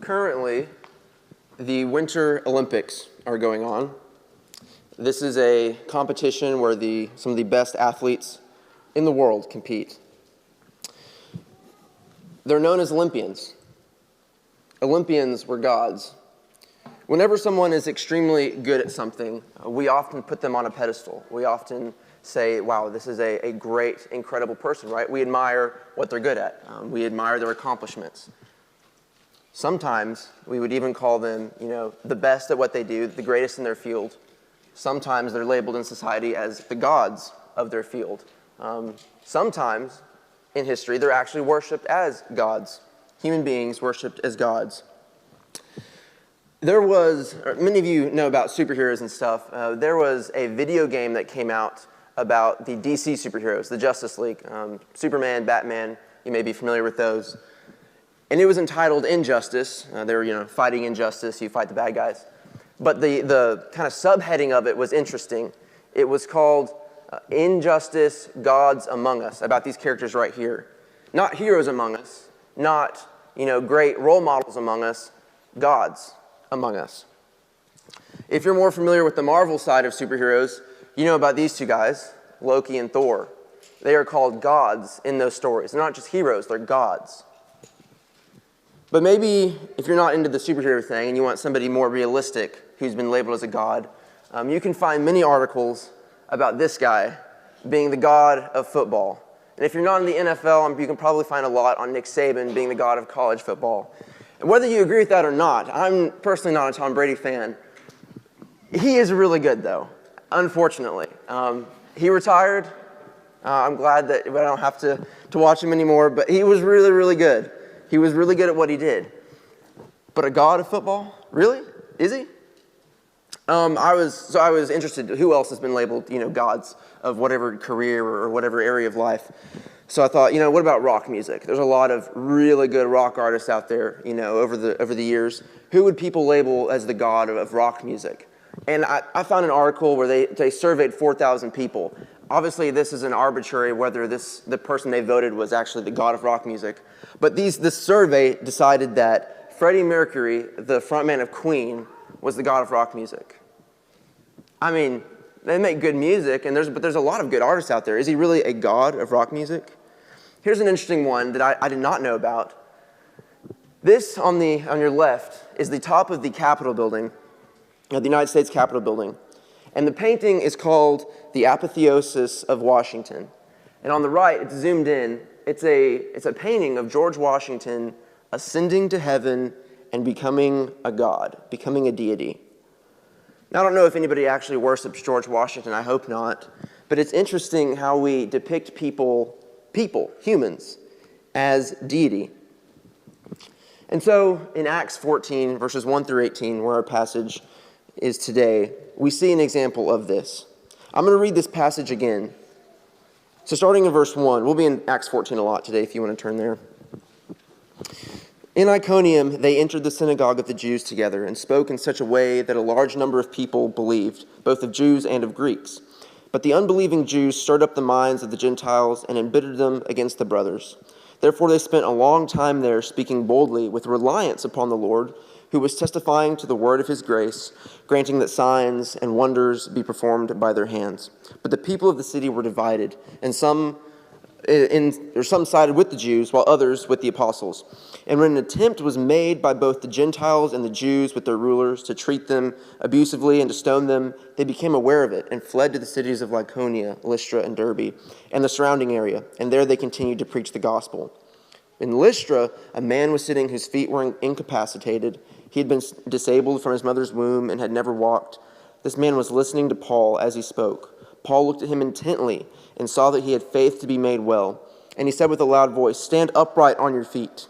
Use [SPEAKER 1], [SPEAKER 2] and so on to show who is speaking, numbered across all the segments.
[SPEAKER 1] Currently, the Winter Olympics are going on. This is a competition where some of the best athletes in the world compete. They're known as Olympians. Olympians were gods. Whenever someone is extremely good at something, we often put them on a pedestal. We often say, wow, this is a great, incredible person, right? We admire what they're good at. We admire their accomplishments. Sometimes we would even call them, the best at what they do, the greatest in their field. Sometimes they're labeled in society as the gods of their field. Sometimes in history, they're actually worshipped as gods. Human beings worshipped as gods. Many of you know about superheroes and stuff. There was a video game that came out about the DC superheroes, the Justice League. Superman, Batman, you may be familiar with those. And it was entitled Injustice. They were, fighting injustice. You fight the bad guys. But the kind of subheading of it was interesting. It was called Injustice, Gods Among Us, about these characters right here. Not heroes among us, not, great role models among us, gods among us. If you're more familiar with the Marvel side of superheroes, you know about these two guys, Loki and Thor. They are called gods in those stories. They're not just heroes, they're gods. But maybe if you're not into the superhero thing and you want somebody more realistic who's been labeled as a god, you can find many articles about this guy being the god of football. And if you're not in the NFL, you can probably find a lot on Nick Saban being the god of college football. And whether you agree with that or not, I'm personally not a Tom Brady fan. He is really good, though, unfortunately. He retired. I'm glad that I don't have to watch him anymore, but he was really, really good. He was really good at what he did. But a god of football? Really? Is he? I was interested who else has been labeled, gods of whatever career or whatever area of life. So I thought, what about rock music? There's a lot of really good rock artists out there, over the years. Who would people label as the god of rock music? And I found an article where they surveyed 4,000 people. Obviously, this is an arbitrary whether the person they voted was actually the god of rock music. But this survey decided that Freddie Mercury, the frontman of Queen, was the god of rock music. I mean, they make good music, but there's a lot of good artists out there. Is he really a god of rock music? Here's an interesting one that I did not know about. This on your left is the top of the Capitol building, the United States Capitol building. And the painting is called The Apotheosis of Washington. And on the right, it's zoomed in. It's a painting of George Washington ascending to heaven and becoming a god, becoming a deity. Now, I don't know if anybody actually worships George Washington. I hope not. But it's interesting how we depict people, humans, as deity. And so in Acts 14, verses 1 through 18, where our passage is today, we see an example of this. I'm going to read this passage again. So starting in verse 1, we'll be in Acts 14 a lot today if you want to turn there. In Iconium, they entered the synagogue of the Jews together and spoke in such a way that a large number of people believed, both of Jews and of Greeks. But the unbelieving Jews stirred up the minds of the Gentiles and embittered them against the brothers. Therefore they spent a long time there speaking boldly with reliance upon the Lord, who was testifying to the word of his grace, granting that signs and wonders be performed by their hands. But the people of the city were divided, and some sided with the Jews, while others with the apostles. And when an attempt was made by both the Gentiles and the Jews with their rulers to treat them abusively and to stone them, they became aware of it and fled to the cities of Lycaonia, Lystra, and Derbe, and the surrounding area, and there they continued to preach the gospel. In Lystra, a man was sitting whose feet were incapacitated. He had been disabled from his mother's womb and had never walked. This man was listening to Paul as he spoke. Paul looked at him intently and saw that he had faith to be made well. And he said with a loud voice, "Stand upright on your feet."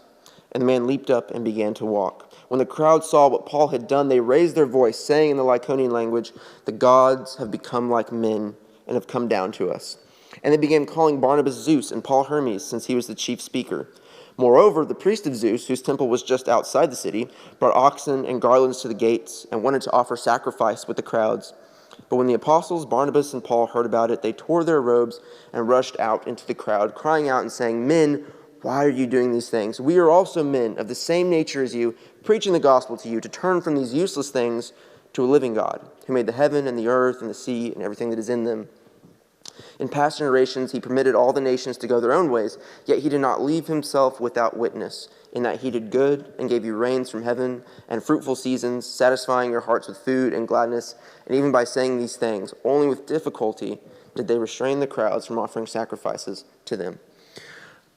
[SPEAKER 1] And the man leaped up and began to walk. When the crowd saw what Paul had done, they raised their voice, saying in the Lycaonian language, "The gods have become like men and have come down to us." And they began calling Barnabas Zeus and Paul Hermes, since he was the chief speaker. Moreover, the priest of Zeus, whose temple was just outside the city, brought oxen and garlands to the gates and wanted to offer sacrifice with the crowds. But when the apostles Barnabas and Paul heard about it, they tore their robes and rushed out into the crowd, crying out and saying, "Men, Why are you doing these things? We are also men of the same nature as you, preaching the gospel to you, to turn from these useless things to a living God, who made the heaven and the earth and the sea and everything that is in them. In past generations, he permitted all the nations to go their own ways, yet he did not leave himself without witness, in that he did good and gave you rains from heaven and fruitful seasons, satisfying your hearts with food and gladness. And even by saying these things, only with difficulty did they restrain the crowds from offering sacrifices to them.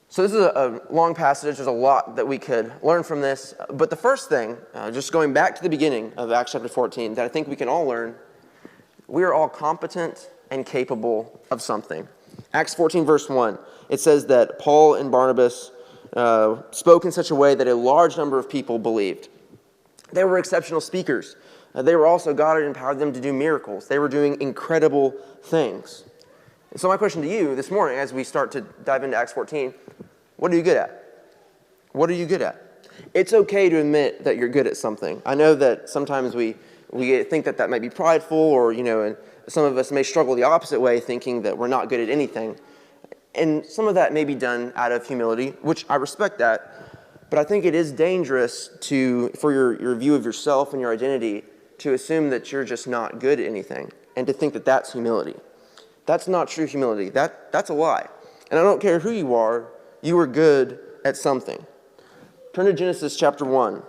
[SPEAKER 1] So this is a long passage. There's a lot that we could learn from this. But the first thing, just going back to the beginning of Acts chapter 14, that I think we can all learn, we are all competent and capable of something. Acts 14, verse 1, it says that Paul and Barnabas spoke in such a way that a large number of people believed. They were exceptional speakers. They were also, God had empowered them to do miracles. They were doing incredible things. And so my question to you this morning, as we start to dive into Acts 14, what are you good at? What are you good at? It's okay to admit that you're good at something. I know that sometimes we think that might be prideful, or, and some of us may struggle the opposite way, thinking that we're not good at anything. And some of that may be done out of humility, which I respect that. But I think it is dangerous for your view of yourself and your identity to assume that you're just not good at anything and to think that that's humility. That's not true humility. That's a lie. And I don't care who you are good at something. Turn to Genesis chapter 1.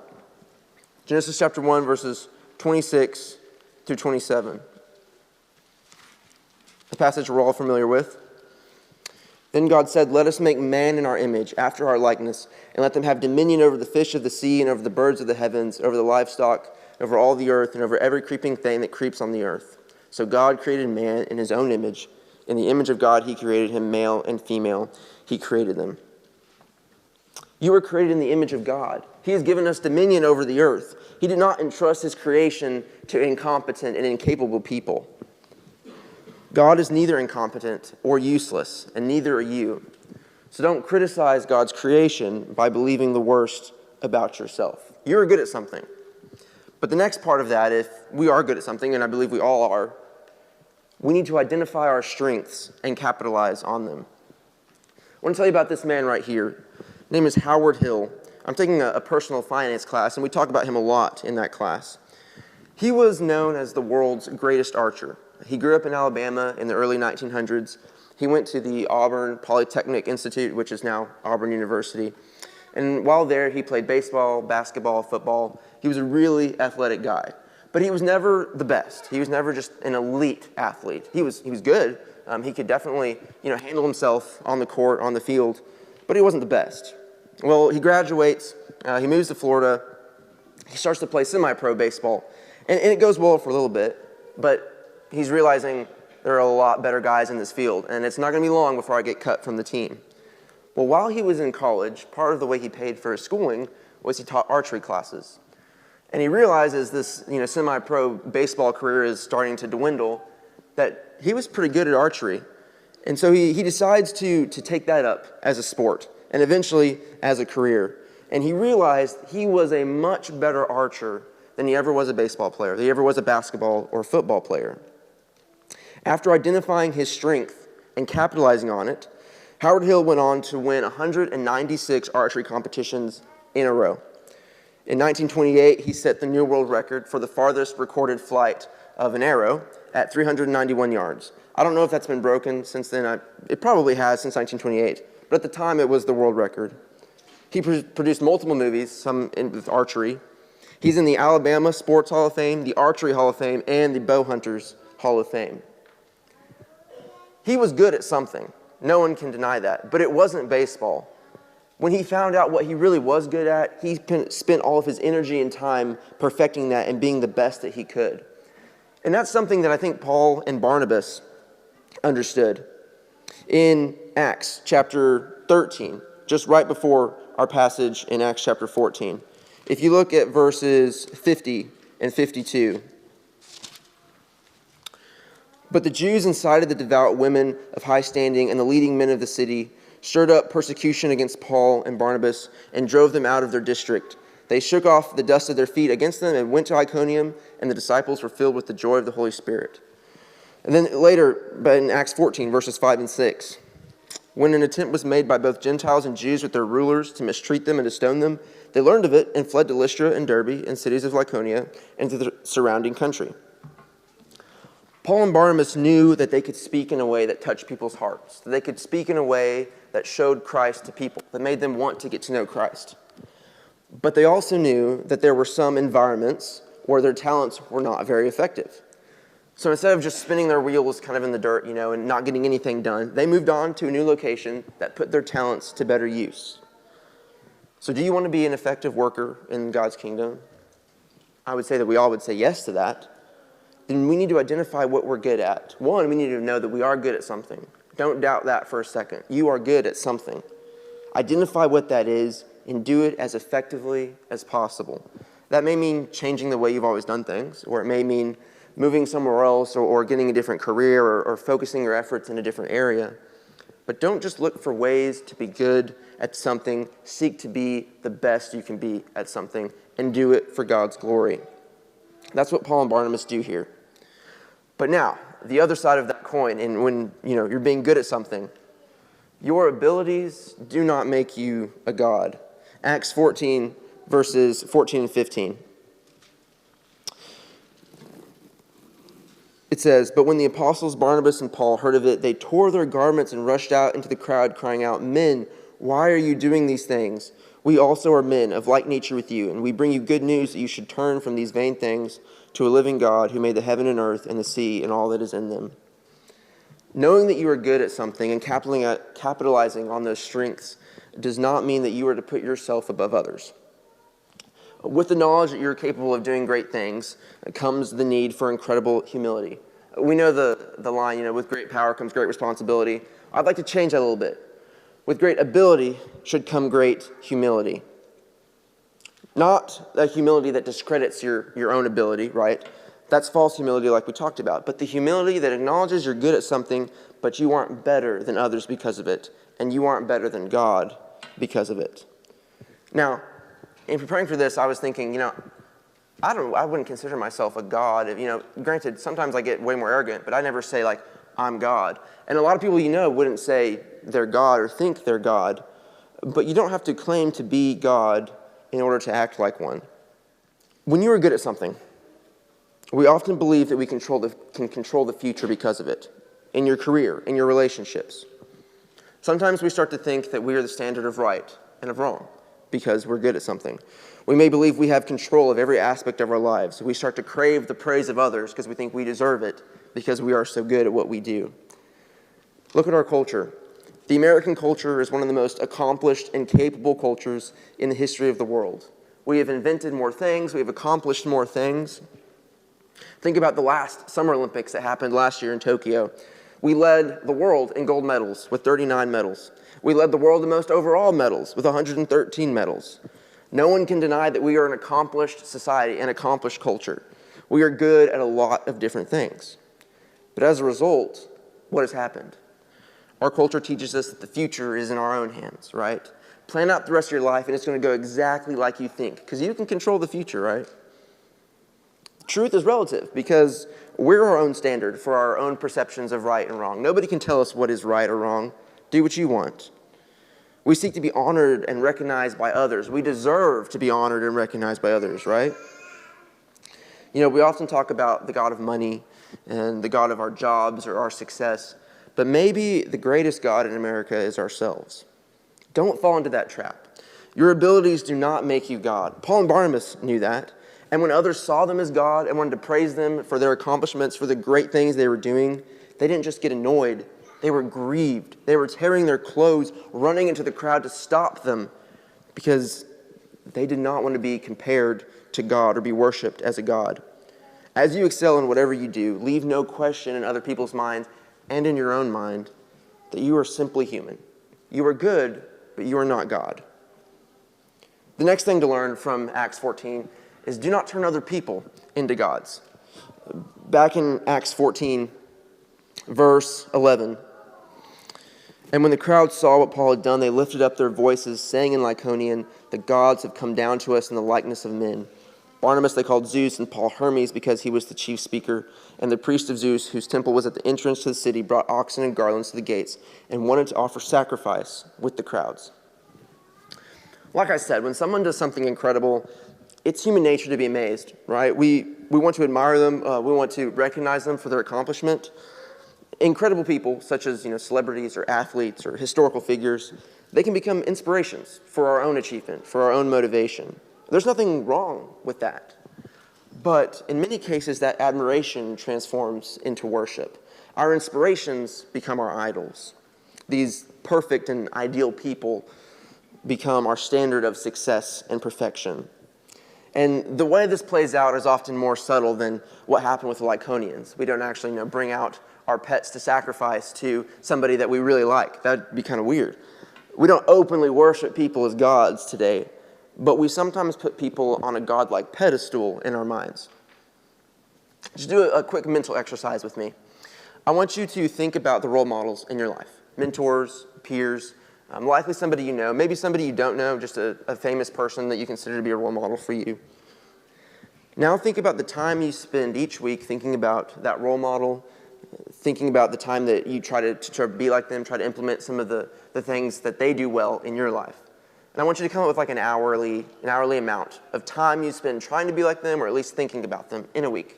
[SPEAKER 1] Genesis chapter 1, verses 26 through 27. A passage we're all familiar with. Then God said, "Let us make man in our image, after our likeness, and let them have dominion over the fish of the sea and over the birds of the heavens, over the livestock, over all the earth, and over every creeping thing that creeps on the earth." So God created man in his own image. In the image of God he created him, male and female. He created them. You were created in the image of God. He has given us dominion over the earth. He did not entrust his creation to incompetent and incapable people. God is neither incompetent or useless, and neither are you. So don't criticize God's creation by believing the worst about yourself. You're good at something. But the next part of that, if we are good at something, and I believe we all are, we need to identify our strengths and capitalize on them. I want to tell you about this man right here. His name is Howard Hill. I'm taking a personal finance class, and we talk about him a lot in that class. He was known as the world's greatest archer. He grew up in Alabama in the early 1900s. He went to the Auburn Polytechnic Institute, which is now Auburn University. And while there, he played baseball, basketball, football. He was a really athletic guy. But he was never the best. He was never just an elite athlete. He was good. He could definitely handle himself on the court, on the field, but he wasn't the best. Well, he graduates. He moves to Florida. He starts to play semi-pro baseball. And it goes well for a little bit, but he's realizing there are a lot better guys in this field, and it's not going to be long before I get cut from the team. Well, while he was in college, part of the way he paid for his schooling was he taught archery classes. And he realizes this semi-pro baseball career is starting to dwindle, that he was pretty good at archery. And so he decides to take that up as a sport and eventually as a career. And he realized he was a much better archer than he ever was a baseball player, than he ever was a basketball or football player. After identifying his strength and capitalizing on it, Howard Hill went on to win 196 archery competitions in a row. In 1928, he set the new world record for the farthest recorded flight of an arrow at 391 yards. I don't know if that's been broken since then. It probably has since 1928, but at the time it was the world record. He produced multiple movies, some with archery. He's in the Alabama Sports Hall of Fame, the Archery Hall of Fame, and the Bow Hunters Hall of Fame. He was good at something. No one can deny that. But it wasn't baseball. When he found out what he really was good at, he spent all of his energy and time perfecting that and being the best that he could. And that's something that I think Paul and Barnabas understood. In Acts chapter 13, just right before our passage in Acts chapter 14, if you look at verses 50 and 52, "But the Jews incited the devout women of high standing and the leading men of the city, stirred up persecution against Paul and Barnabas, and drove them out of their district. They shook off the dust of their feet against them and went to Iconium, and the disciples were filled with the joy of the Holy Spirit." And then later, but in Acts 14, verses 5 and 6, When an attempt was made by both Gentiles and Jews with their rulers to mistreat them and to stone them, they learned of it and fled to Lystra and Derbe and cities of Lycaonia and to the surrounding country. Paul and Barnabas knew that they could speak in a way that touched people's hearts, that they could speak in a way that showed Christ to people, that made them want to get to know Christ. But they also knew that there were some environments where their talents were not very effective. So instead of just spinning their wheels kind of in the dirt, and not getting anything done, they moved on to a new location that put their talents to better use. So do you want to be an effective worker in God's kingdom? I would say that we all would say yes to that. Then we need to identify what we're good at. One, we need to know that we are good at something. Don't doubt that for a second. You are good at something. Identify what that is and do it as effectively as possible. That may mean changing the way you've always done things, or it may mean moving somewhere else or getting a different career or focusing your efforts in a different area. But don't just look for ways to be good at something. Seek to be the best you can be at something and do it for God's glory. That's what Paul and Barnabas do here. But now, the other side of that coin, and when you're being good at something, your abilities do not make you a god. Acts 14, verses 14 and 15. It says, "But when the apostles Barnabas and Paul heard of it, they tore their garments and rushed out into the crowd, crying out, 'Men, why are you doing these things? We also are men of like nature with you, and we bring you good news that you should turn from these vain things to a living God who made the heaven and earth and the sea and all that is in them.'" Knowing that you are good at something and capitalizing on those strengths does not mean that you are to put yourself above others. With the knowledge that you're capable of doing great things comes the need for incredible humility. We know the line, with great power comes great responsibility. I'd like to change that a little bit. With great ability should come great humility. Not a humility that discredits your own ability, right? That's false humility like we talked about. But the humility that acknowledges you're good at something, but you aren't better than others because of it, and you aren't better than God because of it. Now, in preparing for this, I was thinking, I wouldn't consider myself a god. Granted, sometimes I get way more arrogant, but I never say, I'm God. And a lot of people wouldn't say they're God or think they're God. But you don't have to claim to be God in order to act like one. When you are good at something, we often believe that we can control the future because of it, in your career, in your relationships. Sometimes we start to think that we are the standard of right and of wrong because we're good at something. We may believe we have control of every aspect of our lives. We start to crave the praise of others because we think we deserve it because we are so good at what we do. Look at our culture. The American culture is one of the most accomplished and capable cultures in the history of the world. We have invented more things. We have accomplished more things. Think about the last Summer Olympics that happened last year in Tokyo. We led the world in gold medals with 39 medals. We led the world in most overall medals with 113 medals. No one can deny that we are an accomplished society, an accomplished culture. We are good at a lot of different things. But as a result, what has happened? Our culture teaches us that the future is in our own hands, right? Plan out the rest of your life and it's going to go exactly like you think, because you can control the future, right? Truth is relative because we're our own standard for our own perceptions of right and wrong. Nobody can tell us what is right or wrong. Do what you want. We seek to be honored and recognized by others. We deserve to be honored and recognized by others, right? We often talk about the God of money and the God of our jobs or our success, but maybe the greatest God in America is ourselves. Don't fall into that trap. Your abilities do not make you God. Paul and Barnabas knew that. And when others saw them as God and wanted to praise them for their accomplishments, for the great things they were doing, they didn't just get annoyed. They were grieved. They were tearing their clothes, running into the crowd to stop them because they did not want to be compared to God or be worshipped as a God. As you excel in whatever you do, leave no question in other people's minds and in your own mind that you are simply human. You are good, but you are not God. The next thing to learn from Acts 14 is do not turn other people into gods. Back in Acts 14, verse 11, "And when the crowd saw what Paul had done, they lifted up their voices, saying in Lycaonian, 'The gods have come down to us in the likeness of men.' Barnabas they called Zeus, and Paul Hermes because he was the chief speaker. And the priest of Zeus, whose temple was at the entrance to the city, brought oxen and garlands to the gates and wanted to offer sacrifice with the crowds. Like I said, when someone does something incredible, it's human nature to be amazed, right? We want to admire them. We want to recognize them for their accomplishment. Incredible people, such as celebrities or athletes or historical figures, they can become inspirations for our own achievement, for our own motivation. There's nothing wrong with that. But in many cases, that admiration transforms into worship. Our inspirations become our idols. These perfect and ideal people become our standard of success and perfection. And the way this plays out is often more subtle than what happened with the Lycaonians. We don't actually bring out our pets to sacrifice to somebody that we really like. That'd be kind of weird. We don't openly worship people as gods today, but we sometimes put people on a godlike pedestal in our minds. Just do a quick mental exercise with me. I want you to think about the role models in your life. Mentors, peers, likely somebody you know, maybe somebody you don't know, just a famous person that you consider to be a role model for you. Now think about the time you spend each week thinking about that role model, thinking about the time that you try to be like them, try to implement some of the things that they do well in your life. And I want you to come up with like an hourly amount of time you spend trying to be like them, or at least thinking about them in a week.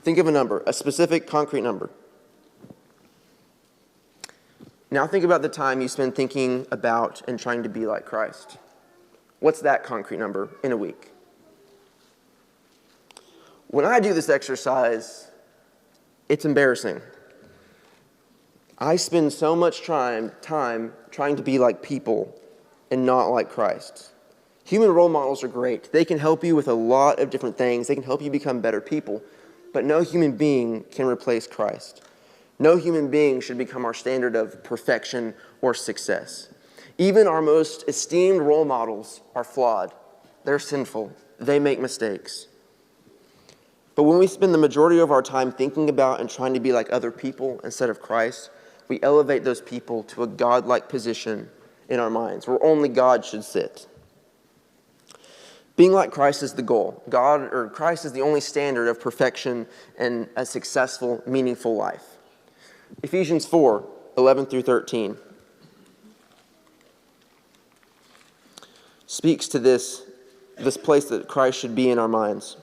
[SPEAKER 1] Think of a number, a specific, concrete number. Now think about the time you spend thinking about and trying to be like Christ. What's that concrete number in a week? When I do this exercise, it's embarrassing. I spend so much time trying to be like people and not like Christ. Human role models are great. They can help you with a lot of different things. They can help you become better people. But no human being can replace Christ. No human being should become our standard of perfection or success. Even our most esteemed role models are flawed. They're sinful. They make mistakes. But when we spend the majority of our time thinking about and trying to be like other people instead of Christ, we elevate those people to a godlike position in our minds, where only God should sit. Being like Christ is the goal. Christ is the only standard of perfection and a successful, meaningful life. Ephesians 4:11-13 speaks to this place that Christ should be in our minds.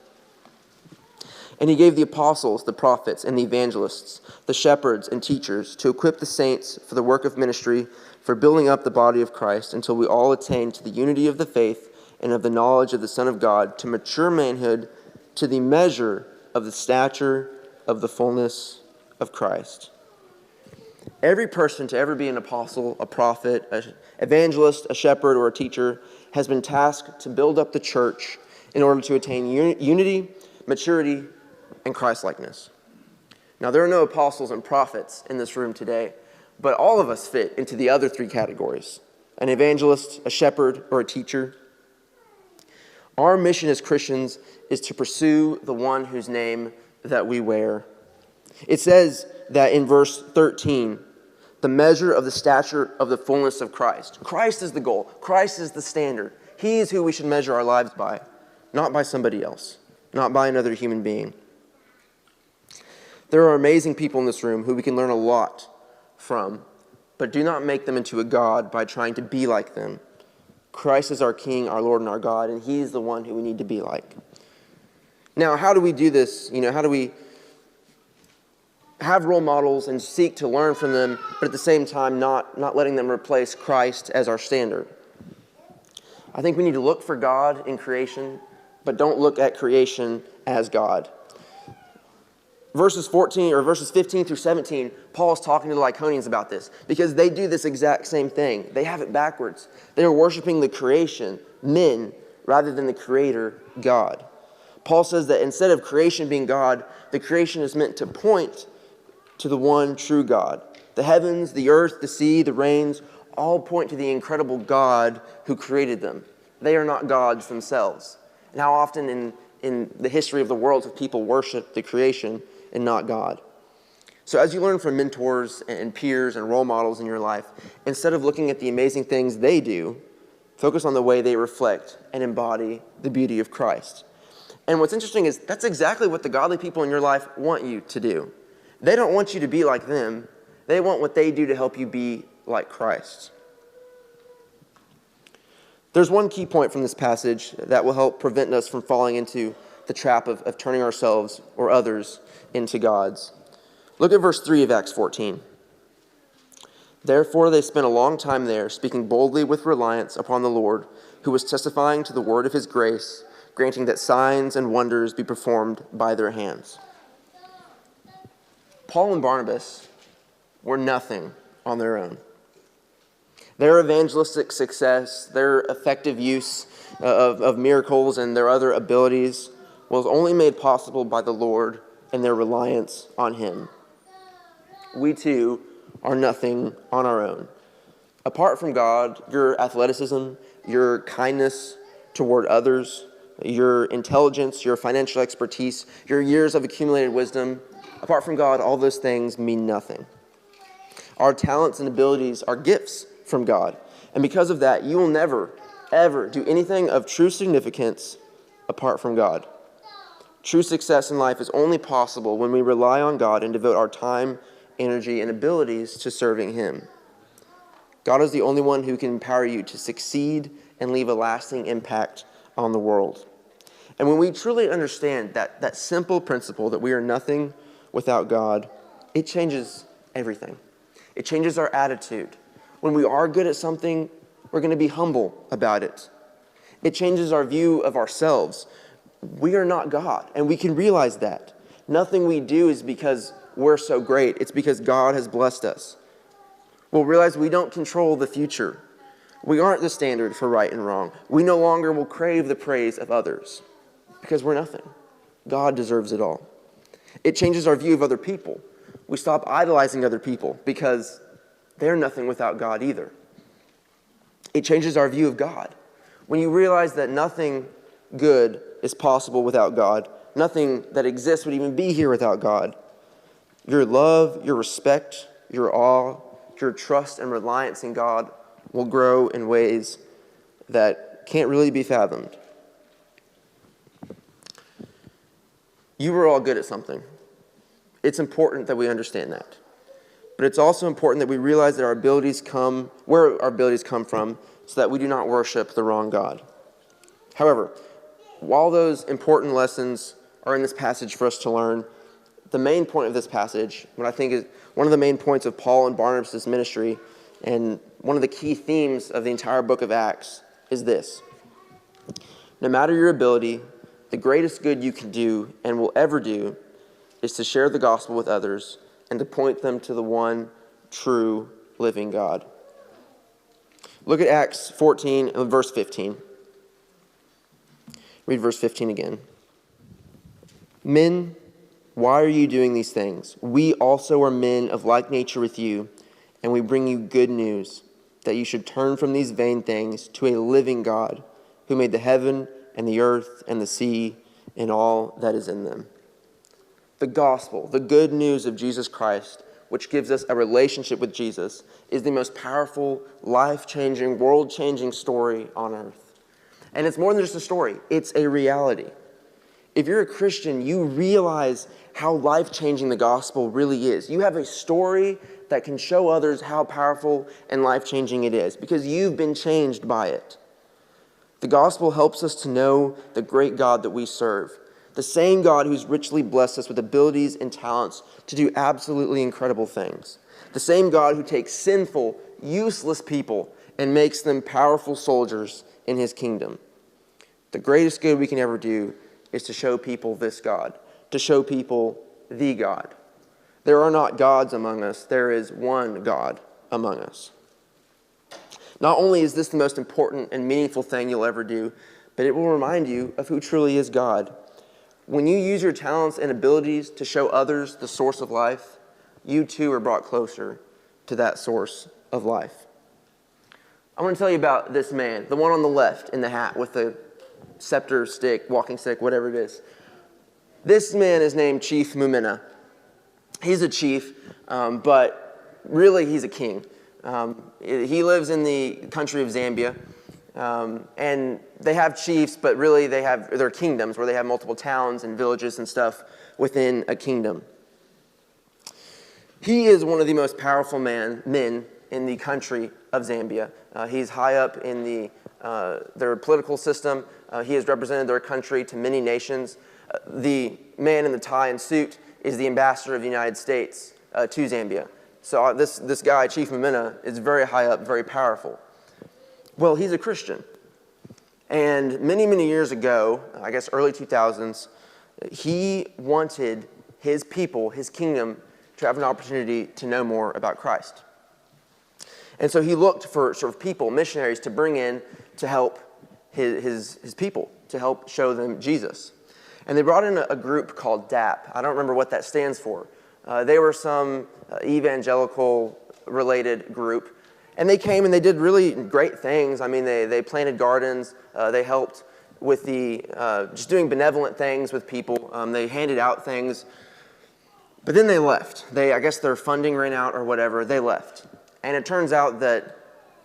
[SPEAKER 1] And he gave the apostles, the prophets, and the evangelists, the shepherds and teachers, to equip the saints for the work of ministry, for building up the body of Christ, until we all attain to the unity of the faith and of the knowledge of the Son of God, to mature manhood, to the measure of the stature of the fullness of Christ. Every person to ever be an apostle, a prophet, an evangelist, a shepherd, or a teacher has been tasked to build up the church in order to attain unity, maturity, and Christ-likeness. Now, there are no apostles and prophets in this room today, but all of us fit into the other three categories: an evangelist, a shepherd, or a teacher. Our mission as Christians is to pursue the one whose name that we wear. It says that in verse 13, the measure of the stature of the fullness of Christ. Christ is the goal. Christ is the standard. He is who we should measure our lives by, not by somebody else, not by another human being. There are amazing people in this room who we can learn a lot from, but do not make them into a god by trying to be like them. Christ is our King, our Lord, and our God, and He is the one who we need to be like. Now, how do we do this? How do we have role models and seek to learn from them, but at the same time not letting them replace Christ as our standard? I think we need to look for God in creation, but don't look at creation as God. Verses 15 through 17, Paul is talking to the Lycaonians about this, because they do this exact same thing. They have it backwards. They are worshiping the creation, men, rather than the Creator, God. Paul says that instead of creation being God, the creation is meant to point to the one true God. The heavens, the earth, the sea, the rains, all point to the incredible God who created them. They are not gods themselves. And how often in the history of the world have people worshiped the creation and not God? So as you learn from mentors and peers and role models in your life, instead of looking at the amazing things they do, focus on the way they reflect and embody the beauty of Christ. And what's interesting is that's exactly what the godly people in your life want you to do. They don't want you to be like them. They want what they do to help you be like Christ. There's one key point from this passage that will help prevent us from falling into the trap of turning ourselves or others into gods. Look at verse 3 of Acts 14. Therefore they spent a long time there, speaking boldly with reliance upon the Lord, who was testifying to the word of his grace, granting that signs and wonders be performed by their hands. Paul and Barnabas were nothing on their own. Their evangelistic success, their effective use of miracles and their other abilities was only made possible by the Lord and their reliance on him. We too are nothing on our own. Apart from God, your athleticism, your kindness toward others, your intelligence, your financial expertise, your years of accumulated wisdom, apart from God, all those things mean nothing. Our talents and abilities are gifts from God. And because of that, you will never, ever do anything of true significance apart from God. True success in life is only possible when we rely on God and devote our time, energy, and abilities to serving him. God is the only one who can empower you to succeed and leave a lasting impact on the world. And when we truly understand that simple principle that we are nothing without God, it changes everything. It changes our attitude. When we are good at something, we're going to be humble about it. It changes our view of ourselves. We are not God, and we can realize that. Nothing we do is because we're so great. It's because God has blessed us. We'll realize we don't control the future. We aren't the standard for right and wrong. We no longer will crave the praise of others because we're nothing. God deserves it all. It changes our view of other people. We stop idolizing other people because they're nothing without God either. It changes our view of God. When you realize that nothing good is possible without God, nothing that exists would even be here without God, your love, your respect, your awe, your trust and reliance in God will grow in ways that can't really be fathomed. You were all good at something. It's important that we understand that. But it's also important that we realize that where our abilities come from, so that we do not worship the wrong God. However, while those important lessons are in this passage for us to learn, the main point of this passage, what I think is one of the main points of Paul and Barnabas' ministry, and one of the key themes of the entire book of Acts, is this. No matter your ability, the greatest good you can do and will ever do is to share the gospel with others and to point them to the one true living God. Look at Acts 14 and verse 15. Read verse 15 again. Men, why are you doing these things? We also are men of like nature with you, and we bring you good news, that you should turn from these vain things to a living God, who made the heaven and the earth and the sea and all that is in them. The gospel, the good news of Jesus Christ, which gives us a relationship with Jesus, is the most powerful, life-changing, world-changing story on earth. And it's more than just a story. It's a reality. If you're a Christian, you realize how life-changing the gospel really is. You have a story that can show others how powerful and life-changing it is because you've been changed by it. The gospel helps us to know the great God that we serve, the same God who's richly blessed us with abilities and talents to do absolutely incredible things, the same God who takes sinful, useless people and makes them powerful soldiers in his kingdom. The greatest good we can ever do is to show people this God, to show people the God. There are not gods among us, there is one God among us. Not only is this the most important and meaningful thing you'll ever do, but it will remind you of who truly is God. When you use your talents and abilities to show others the source of life, you too are brought closer to that source of life. I want to tell you about this man, the one on the left in the hat with the scepter, stick, walking stick, whatever it is. This man is named Chief Mumina. He's a chief, but really he's a king. He lives in the country of Zambia. And they have chiefs, but really they have their kingdoms where they have multiple towns and villages and stuff within a kingdom. He is one of the most powerful men in the country of Zambia. He's high up in their political system. He has represented their country to many nations. The man in the tie and suit is the ambassador of the United States to Zambia. So this guy, Chief Mamina, is very high up, very powerful. Well, he's a Christian. And many, many years ago, I guess early 2000s, he wanted his people, his kingdom, to have an opportunity to know more about Christ. And so he looked for sort of people, missionaries, to bring in to help his people, to help show them Jesus. And they brought in a group called DAP. I don't remember what that stands for. They were some evangelical-related group. And they came and they did really great things. I mean, they planted gardens. They helped with just doing benevolent things with people. They handed out things. But then they left. I guess their funding ran out or whatever. They left. And it turns out that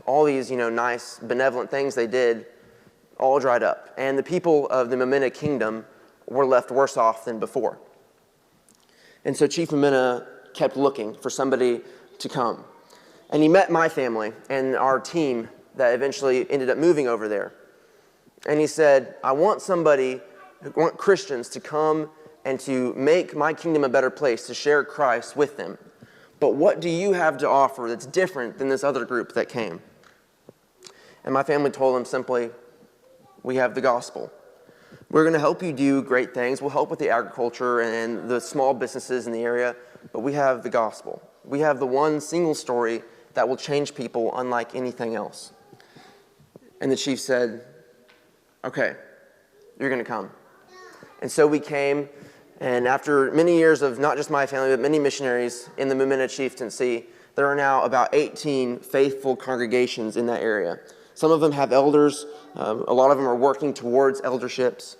[SPEAKER 1] all these, nice, benevolent things they did all dried up. And the people of the Mamina kingdom were left worse off than before. And so Chief Mamina kept looking for somebody to come. And he met my family and our team that eventually ended up moving over there. And he said, I want Christians to come and to make my kingdom a better place, to share Christ with them. But what do you have to offer that's different than this other group that came? And my family told him simply, we have the gospel. We're going to help you do great things. We'll help with the agriculture and the small businesses in the area, but we have the gospel. We have the one single story that will change people unlike anything else. And the chief said, okay, you're going to come. And so we came, and after many years of not just my family, but many missionaries in the Mamina Chieftaincy, there are now about 18 faithful congregations in that area. Some of them have elders. A lot of them are working towards elderships.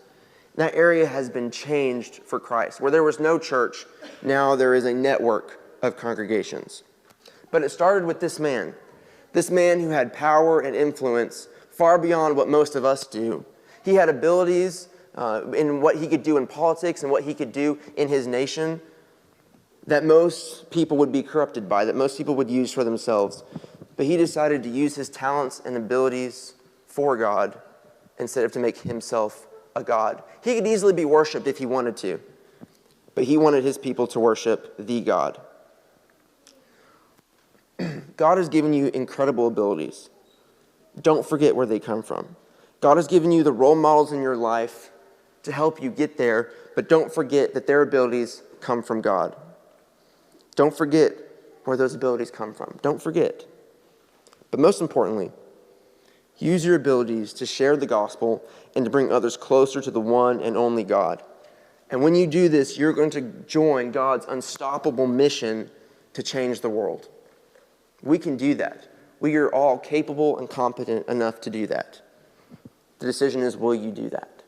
[SPEAKER 1] That area has been changed for Christ. Where there was no church, now there is a network of congregations. But it started with this man who had power and influence far beyond what most of us do. He had abilities in what he could do in politics and what he could do in his nation that most people would be corrupted by, that most people would use for themselves. But he decided to use his talents and abilities for God instead of to make himself a god. He could easily be worshipped if he wanted to, but he wanted his people to worship the God. God has given you incredible abilities. Don't forget where they come from. God has given you the role models in your life to help you get there, but don't forget that their abilities come from God. Don't forget where those abilities come from. Don't forget. But most importantly, use your abilities to share the gospel and to bring others closer to the one and only God. And when you do this, you're going to join God's unstoppable mission to change the world. We can do that. We are all capable and competent enough to do that. The decision is, will you do that?